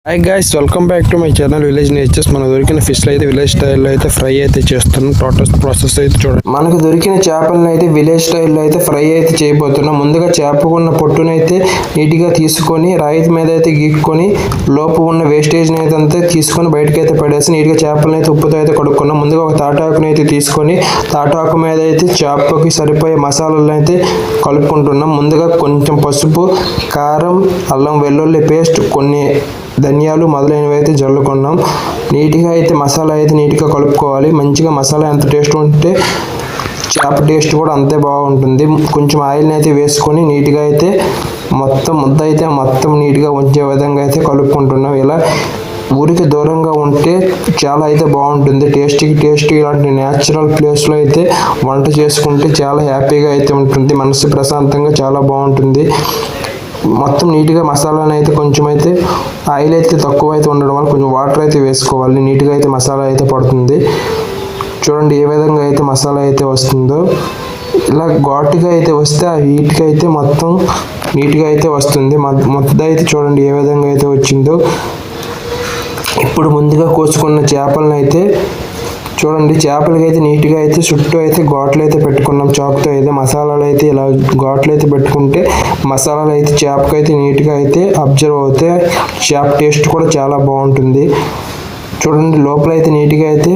Hi guys, welcome back to my channel village natures. మనకు దొరికిన ఫిష్లు అయితే విలేజ్ స్టైల్లో అయితే ఫ్రై అయితే చేస్తున్నాం. టోటల్ ప్రాసెస్ అయితే చూడండి. మనకు దొరికిన చేపలను అయితే విలేజ్ స్టైల్లో అయితే ఫ్రై అయితే చేయబోతున్నాం. ముందుగా చేపకున్న పొట్టునైతే నీట్గా తీసుకొని రాయి మీద అయితే గీక్కొని లోపు ఉన్న వేస్టేజ్ని అయితే అంతా తీసుకొని బయటకు అయితే పడేసి నీట్గా చేపలను అయితే ఉప్పుతో అయితే కడుక్కున్నాం. ముందుగా ఒక తాటాకుని అయితే తీసుకొని తాటాకు మీద అయితే చేపకి సరిపోయే మసాలాలను అయితే కలుపుకుంటున్నాం. ముందుగా కొంచెం పసుపు, కారం, అల్లం వెల్లుల్లి పేస్ట్, కొన్ని ధనియాలు మొదలైనవి అయితే జల్లుకున్నాం. నీట్గా అయితే మసాలా అయితే నీట్గా కలుపుకోవాలి. మంచిగా మసాలా ఎంత టేస్ట్ ఉంటే చేప టేస్ట్ కూడా అంతే బాగుంటుంది. కొంచెం ఆయిల్ని అయితే వేసుకొని నీట్గా అయితే మొత్తం ముద్ద అయితే మొత్తం నీట్గా ఉంచే విధంగా అయితే కలుపుకుంటున్నాం. ఇలా ఊరికి దూరంగా ఉంటే చాలా అయితే బాగుంటుంది. టేస్టీ ఇలాంటి న్యాచురల్ ప్లేస్లో అయితే వంట చేసుకుంటే చాలా హ్యాపీగా అయితే ఉంటుంది. మనసు ప్రశాంతంగా చాలా బాగుంటుంది. మొత్తం నీట్గా మసాలాను అయితే కొంచెం అయితే ఆయిల్ అయితే తక్కువ అయితే ఉండడం వల్ల కొంచెం వాటర్ అయితే వేసుకోవాలి. నీట్గా అయితే మసాలా అయితే పడుతుంది. చూడండి ఏ విధంగా అయితే మసాలా అయితే వస్తుందో. ఇలా ఘాటుగా అయితే వస్తే ఆ హీట్గా అయితే మొత్తం నీట్గా అయితే వస్తుంది. మొత్తం అయితే చూడండి ఏ విధంగా అయితే వచ్చిందో. ఇప్పుడు ముందుగా కోసుకున్న చేపలను అయితే చూడండి, చేపలకి అయితే నీట్గా అయితే చుట్టూ అయితే ఘాట్లు అయితే పెట్టుకున్నాం. చాకుతో అయితే మసాలాలు అయితే ఇలా ఘాట్లు అయితే పెట్టుకుంటే మసాలాలు అయితే చేపకైతే నీట్గా అయితే అబ్జర్వ్ అవుతాయి. చేప టేస్ట్ కూడా చాలా బాగుంటుంది. చూడండి లోపల అయితే నీట్గా అయితే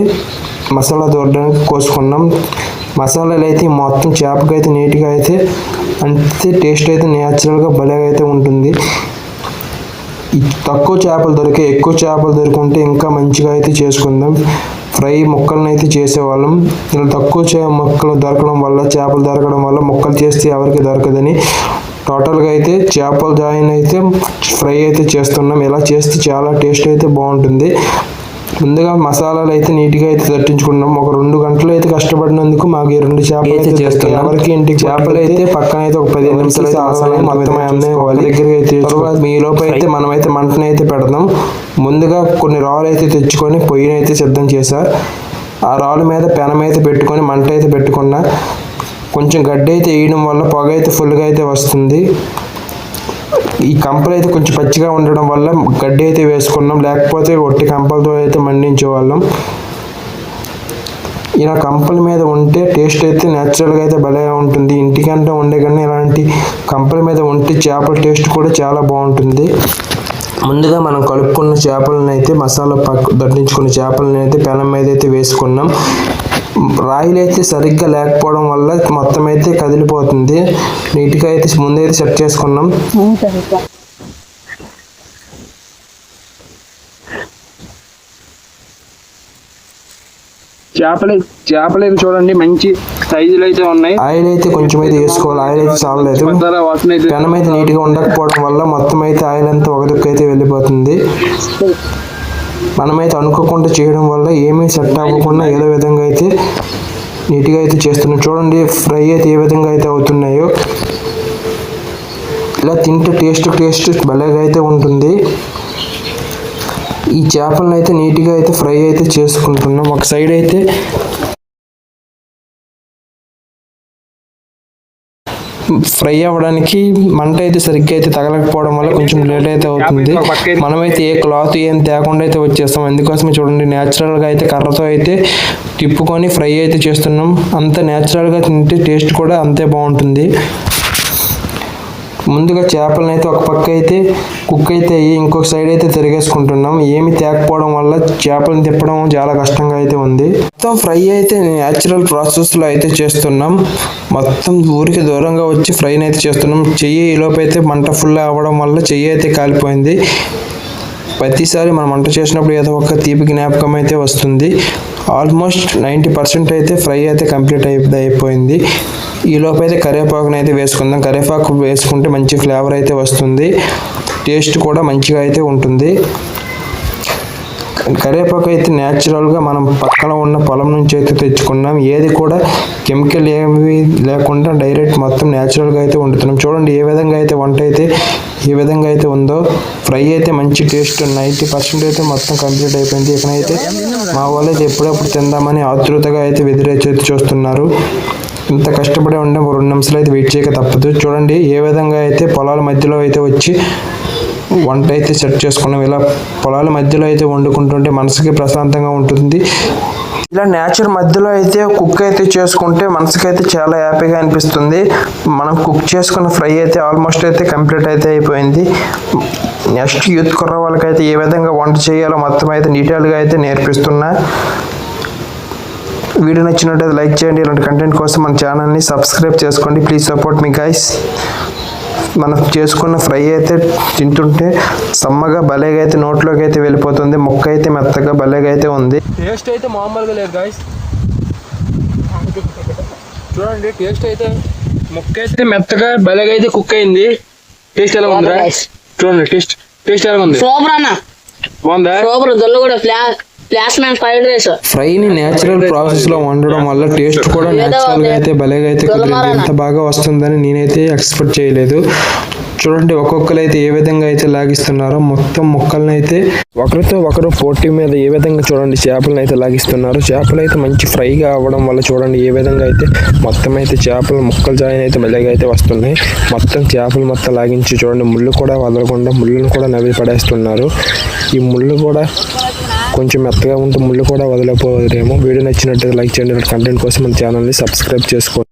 మసాలా దూరడానికి కోసుకున్నాం. మసాలాలు అయితే మొత్తం చేపకైతే నీట్గా అయితే అంతే టేస్ట్ అయితే న్యాచురల్గా భలేగా అయితే ఉంటుంది. తక్కువ చేపలు దొరికే ఎక్కువ చేపలు దొరికితే ఇంకా మంచిగా అయితే చేసుకుందాం. ఫ్రై ముక్కలను అయితే చేసేవాళ్ళం. ఇలా తక్కువ ముక్కలు దొరకడం వల్ల చేపలు దొరకడం వల్ల ముక్కలు చేస్తే ఎవరికి దొరకదని టోటల్గా అయితే చేపల జాయిన్ అయితే ఫ్రై అయితే చేస్తున్నాం. ఇలా చేస్తే చాలా టేస్ట్ అయితే బాగుంటుంది. ముందుగా మసాలాలు అయితే నీట్గా అయితే తట్టించుకున్నాం. ఒక 2 గంటలు అయితే కష్టపడినందుకు మాకు ఈ 2 చేపలు అయితే చేస్తున్నాం. ఎవరికి ఇంటికి చేపలు అయితే పక్కన అయితే ఒక 15 నిమిషాలు దగ్గరికి అయితే మీ లోపు అయితే మనమైతే మంటను అయితే పెడదాం. ముందుగా కొన్ని రాళ్ళు అయితే తెచ్చుకొని పొయ్యిని అయితే సిద్ధం చేసా. ఆ రాళ్ళ మీద పెనం అయితే పెట్టుకొని మంట అయితే పెట్టుకున్నా. కొంచెం గడ్డి అయితే వేయడం వల్ల పొగ అయితే ఫుల్గా అయితే వస్తుంది. ఈ కంపలు అయితే కొంచెం పచ్చిగా ఉండడం వల్ల గడ్డి అయితే వేసుకున్నాం. లేకపోతే ఒట్టి కంపలతో అయితే మండించేవాళ్ళం. ఇలా కంపల మీద ఉంటే టేస్ట్ అయితే న్యాచురల్గా అయితే భలేగా ఉంటుంది. ఇంటికంటే ఉండే కన్నా ఇలాంటి కంపల మీద ఉంటే చేపల టేస్ట్ కూడా చాలా బాగుంటుంది. ముందుగా మనం కలుపుకున్న చేపలను అయితే మసాలా దట్టించుకున్న చేపలను అయితే పెనం మీద అయితే వేసుకున్నాం. రాయిలు అయితే సరిగ్గా లేకపోవడం వల్ల మొత్తం అయితే కదిలిపోతుంది. నీట్గా అయితే ముందైతే సెట్ చేసుకున్నాం. చేపలు అయితే చూడండి మంచి సైజులు అయితే ఉన్నాయి. ఆయిల్ అయితే కొంచెం అయితే వేసుకోవాలి. ఆయిల్ అయితే చాలలేదు. పెనం అయితే నీట్గా ఉండకపోవడం వల్ల మొత్తం అయితే ఆయిల్ అంతా ఒక దిక్కు అయితే వెళ్ళిపోతుంది. మనమైతే అనుకోకుండా చేయడం వల్ల ఏమీ సెట్ అవ్వకుండా ఏదో విధంగా అయితే నీట్గా అయితే చేస్తున్నాం. చూడండి ఫ్రై అయితే ఏ విధంగా అయితే అవుతున్నాయో. ఇలా తింటే టేస్ట్ భలేగా అయితే ఉంటుంది. ఈ చేపలను అయితే నీట్గా అయితే ఫ్రై అయితే చేసుకుంటున్నాం. ఒక సైడ్ అయితే ఫ్రై అవ్వడానికి మంట అయితే సరిగ్గా అయితే తగలకపోవడం వల్ల కొంచెం లేట్ అయితే అవుతుంది. మనమైతే ఏ క్లాత్ ఏం తేకుండా అయితే వచ్చేస్తాం. అందుకోసమే చూడండి న్యాచురల్గా అయితే కర్రతో అయితే తిప్పుకొని ఫ్రై అయితే చేస్తున్నాం. అంత న్యాచురల్గా తింటే టేస్ట్ కూడా అంతే బాగుంటుంది. ముందుగా చేపలను అయితే ఒక పక్క అయితే కుక్ అయితే అయ్యి ఇంకొక సైడ్ అయితే తిరిగేసుకుంటున్నాం. ఏమి తేకపోవడం వల్ల చేపలను తిప్పడం చాలా కష్టంగా అయితే ఉంది. మొత్తం ఫ్రై అయితే న్యాచురల్ ప్రాసెస్లో అయితే చేస్తున్నాం. మొత్తం ఊరికి దూరంగా వచ్చి ఫ్రైని అయితే చేస్తున్నాం. చెయ్యి ఈలోపు అయితే మంట ఫుల్ అవ్వడం వల్ల చెయ్యి అయితే కాలిపోయింది. ప్రతిసారి మనం వంట చేసినప్పుడు ఏదో ఒక తీపి జ్ఞాపకం అయితే వస్తుంది. ఆల్మోస్ట్ 90% అయితే ఫ్రై అయితే కంప్లీట్ అయిపోయింది. ఈలోపు అయితే కరివేపాకుని అయితే వేసుకుందాం. కరివేపాకు వేసుకుంటే మంచి ఫ్లేవర్ అయితే వస్తుంది. టేస్ట్ కూడా మంచిగా అయితే ఉంటుంది. కరివేపాకు అయితే న్యాచురల్గా మనం పక్కన ఉన్న పొలం నుంచి అయితే తెచ్చుకున్నాం. ఏది కూడా కెమికల్ ఏమి లేకుండా డైరెక్ట్ మొత్తం న్యాచురల్గా అయితే వండుతున్నాం. చూడండి ఏ విధంగా అయితే వంట అయితే ఏ విధంగా అయితే ఉందో. ఫ్రై అయితే మంచి టేస్ట్ 90% అయితే మొత్తం కంప్లీట్ అయిపోయింది. ఇక్కడైతే మా వాళ్ళు అయితే ఎప్పుడప్పుడు తిందామని ఆతృతగా అయితే ఎదురైతే చూస్తున్నారు. ఇంత కష్టపడి ఉండే 2 నిమిషాలు అయితే వెయిట్ చేయక తప్పదు. చూడండి ఏ విధంగా అయితే పొలాల మధ్యలో అయితే వచ్చి వంట అయితే సెట్ చేసుకున్నాం. ఇలా పొలాల మధ్యలో అయితే వండుకుంటుంటే మనసుకి ప్రశాంతంగా ఉంటుంది. ఇలా నేచర్ మధ్యలో అయితే కుక్ అయితే చేసుకుంటే మనసుకైతే చాలా హ్యాపీగా అనిపిస్తుంది. మనం కుక్ చేసుకున్న ఫ్రై అయితే ఆల్మోస్ట్ అయితే కంప్లీట్ అయితే అయిపోయింది. నెక్స్ట్ యూత్ కుర్ర వాళ్ళకైతే ఏ విధంగా వంట చేయాలో మొత్తం అయితే డీటెయిల్గా అయితే నేర్పిస్తున్నా. వీడియో నచ్చినట్టయితే లైక్ చేయండి. ఇలాంటి కంటెంట్ కోసం మన ఛానల్ని సబ్స్క్రైబ్ చేసుకోండి. Please support me guys. మనం చేసుకున్న ఫ్రై అయితే తింటుంటే సమ్మగా భలేగా అయితే నోట్లోకి అయితే వెళ్ళిపోతుంది. ముక్క అయితే మెత్తగా భలేగా అయితే ఉంది. టేస్ట్ అయితే మామూలుగా లేదు గైస్. చూడండి టేస్ట్ అయితే ముక్క అయితే మెత్తగా భలేగా అయితే కుక్ అయింది. టేస్ట్ ఎలా ఉందా చూడండి. టేస్ట్ ఎలా ఉంది? సూపర్ అన్న, బాగుందా? సూపర్. దొల్లు కూడా ఫ్రైడ్ రైస్. ఫ్రైని నేచురల్ ప్రాసెస్ లో వండడం వల్ల టేస్ట్ కూడా నేచురల్ గా అయితే భలేగా అయితే కుదిరింది. ఎంత బాగా వస్తుందని నేనైతే ఎక్స్పెక్ట్ చేయలేదు. చూడండి ఒక్కొక్కరు అయితే ఏ విధంగా అయితే లాగిస్తున్నారో మొత్తం ముక్కలను అయితే ఒకరితో ఒకరు పోటీ మీద ఏ విధంగా చూడండి చేపలను అయితే లాగిస్తున్నారు. చేపలు అయితే మంచి ఫ్రైగా అవ్వడం వల్ల చూడండి ఏ విధంగా అయితే మొత్తం అయితే చేపలు ముక్కలు జాయిన్ అయితే భలేగా అయితే వస్తున్నాయి. మొత్తం చేపలు మొత్తం లాగించి చూడండి ముళ్ళు కూడా వదలకుండా ముళ్ళను కూడా నవ్వి పడేస్తున్నారు. ఈ ముళ్ళు కూడా కొంచెం మెత్తగా ఉంటే ముళ్ళు కూడా వదలకపోదేమో. వీడియో నచ్చినట్టు లైక్ చేయండి. కంటెంట్ కోసం మన ఛానల్ని సబ్స్క్రైబ్ చేసుకోండి.